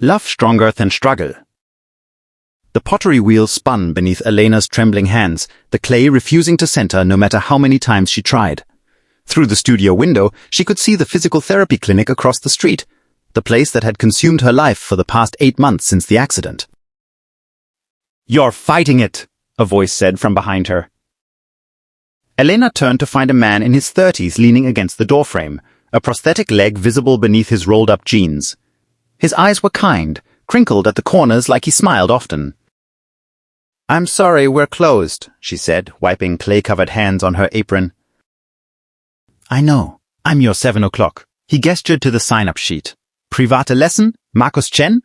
Love stronger than struggle. The pottery wheel spun beneath Elena's trembling hands, the clay refusing to center no matter how many times she tried. Through the studio window, she could see the physical therapy clinic across the street, the place that had consumed her life for the past 8 months since the accident. "You're fighting it," a voice said from behind her. Elena turned to find a man in his 30s leaning against the doorframe, a prosthetic leg visible beneath his rolled-up jeans. His eyes were kind, crinkled at the corners like he smiled often. "I'm sorry, we're closed," she said, wiping clay-covered hands on her apron. "I know. I'm your 7 o'clock." He gestured to the sign-up sheet. "Private lesson? Marcus Chen?"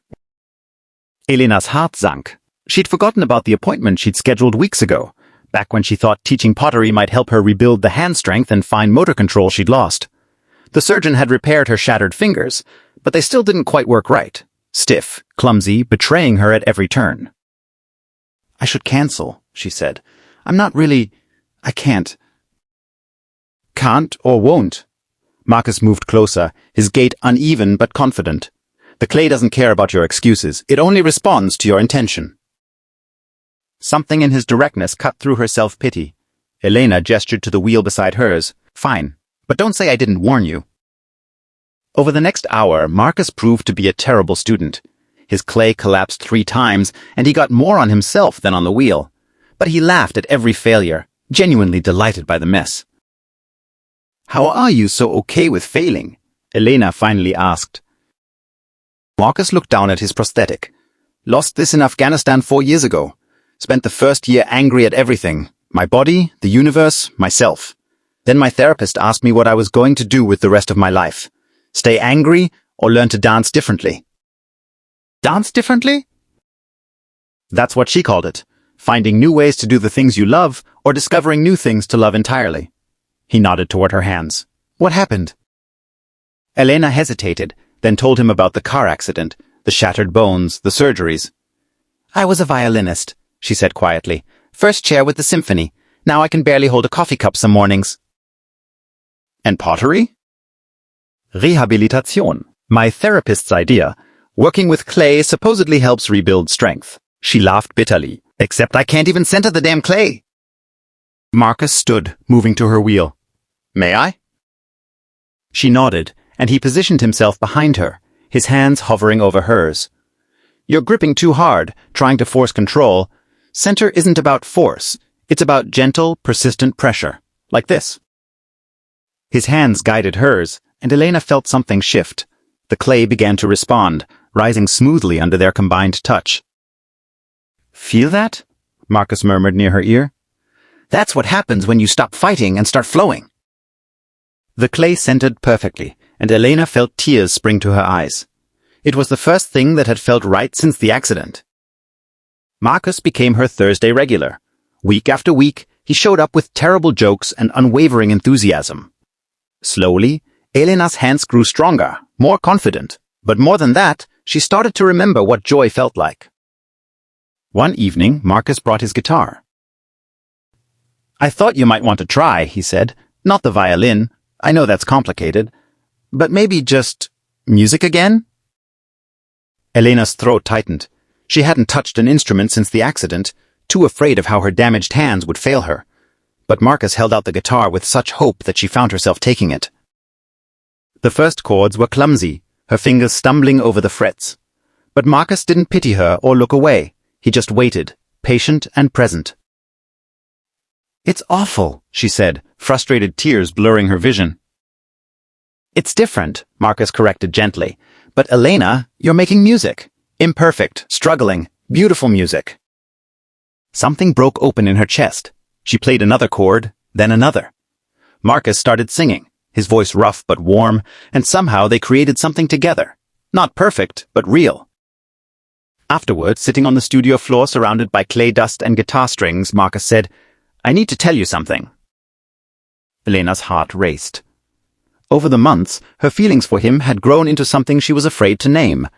Elena's heart sank. She'd forgotten about the appointment she'd scheduled weeks ago, back when she thought teaching pottery might help her rebuild the hand strength and fine motor control she'd lost. The surgeon had repaired her shattered fingers, but they still didn't quite work right. Stiff, clumsy, betraying her at every turn. "I should cancel," she said. I can't." "Can't or won't." Marcus moved closer, his gait uneven but confident. "The clay doesn't care about your excuses. It only responds to your intention." Something in his directness cut through her self-pity. Elena gestured to the wheel beside hers. "Fine, but don't say I didn't warn you." Over the next hour, Marcus proved to be a terrible student. His clay collapsed 3 times, and he got more on himself than on the wheel. But he laughed at every failure, genuinely delighted by the mess. "How are you so okay with failing?" Elena finally asked. Marcus looked down at his prosthetic. "Lost this in Afghanistan 4 years ago. Spent the first year angry at everything. My body, the universe, myself. Then my therapist asked me what I was going to do with the rest of my life. Stay angry or learn to dance differently." "Dance differently?" That's what she called it. Finding new ways to do the things you love or discovering new things to love entirely. He nodded toward her hands. "What happened?" Elena hesitated, then told him about the car accident, the shattered bones, the surgeries. "I was a violinist," she said quietly. "First chair with the symphony. Now I can barely hold a coffee cup some mornings." "And pottery?" "Rehabilitation. My therapist's idea. Working with clay supposedly helps rebuild strength." She laughed bitterly. "Except I can't even center the damn clay." Marcus stood, moving to her wheel. "May I?" She nodded, and he positioned himself behind her, his hands hovering over hers. "You're gripping too hard, trying to force control. Center isn't about force. It's about gentle, persistent pressure. Like this." His hands guided hers, and Elena felt something shift. The clay began to respond, rising smoothly under their combined touch. "Feel that?" Marcus murmured near her ear. "That's what happens when you stop fighting and start flowing." The clay centered perfectly, and Elena felt tears spring to her eyes. It was the first thing that had felt right since the accident. Marcus became her Thursday regular. Week after week, he showed up with terrible jokes and unwavering enthusiasm. Slowly, Elena's hands grew stronger, more confident, but more than that, she started to remember what joy felt like. One evening, Marcus brought his guitar. "I thought you might want to try," he said. "Not the violin. I know that's complicated. But maybe just music again?" Elena's throat tightened. She hadn't touched an instrument since the accident, too afraid of how her damaged hands would fail her. But Marcus held out the guitar with such hope that she found herself taking it. The first chords were clumsy, her fingers stumbling over the frets. But Marcus didn't pity her or look away. He just waited, patient and present. "It's awful," she said, frustrated tears blurring her vision. "It's different," Marcus corrected gently. "But Elena, you're making music. Imperfect, struggling, beautiful music." Something broke open in her chest. She played another chord, then another. Marcus started singing, his voice rough but warm, and somehow they created something together. Not perfect, but real. Afterwards, sitting on the studio floor surrounded by clay dust and guitar strings, Marcus said, "I need to tell you something." Elena's heart raced. Over the months, her feelings for him had grown into something she was afraid to name.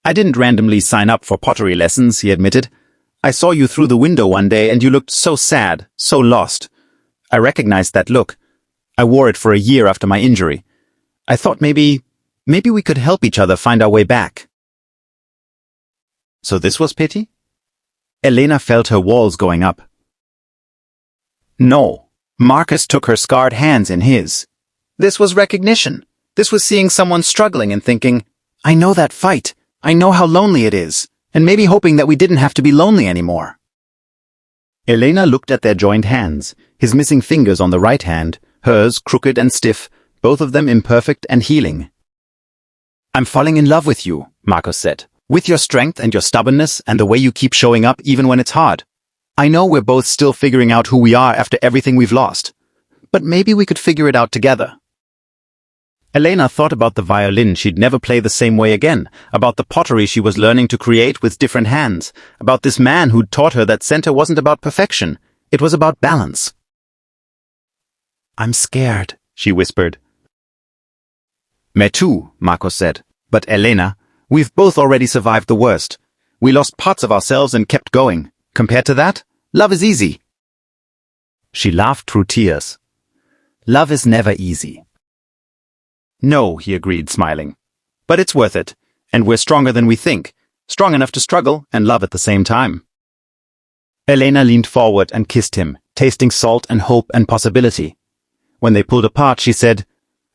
"I didn't randomly sign up for pottery lessons," he admitted. "I saw you through the window one day and you looked so sad, so lost. I recognized that look. I wore it for a year after my injury. I thought maybe we could help each other find our way back." So this was pity? Elena felt her walls going up. No. Marcus took her scarred hands in his. This was recognition. This was seeing someone struggling and thinking, I know that fight. I know how lonely it is. And maybe hoping that we didn't have to be lonely anymore. Elena looked at their joined hands, his missing fingers on the right hand, hers crooked and stiff, both of them imperfect and healing. I'm falling in love with you, Marcus said, with your strength and your stubbornness and the way you keep showing up even when it's hard. I know we're both still figuring out who we are after everything we've lost, but maybe we could figure it out together. Elena thought about the violin she'd never play the same way again, about the pottery she was learning to create with different hands, about this man who'd taught her that center wasn't about perfection, it was about balance. I'm scared, she whispered. Me too, Marcus said. But Elena, we've both already survived the worst. We lost parts of ourselves and kept going. Compared to that, love is easy. She laughed through tears. Love is never easy. No, he agreed, smiling. But it's worth it, and we're stronger than we think, strong enough to struggle and love at the same time. Elena leaned forward and kissed him, tasting salt and hope and possibility. When they pulled apart, she said,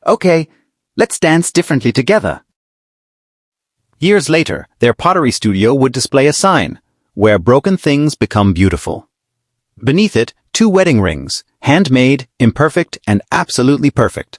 Okay, let's dance differently together. Years later, their pottery studio would display a sign, where broken things become beautiful. Beneath it, 2 wedding rings, handmade, imperfect, and absolutely perfect.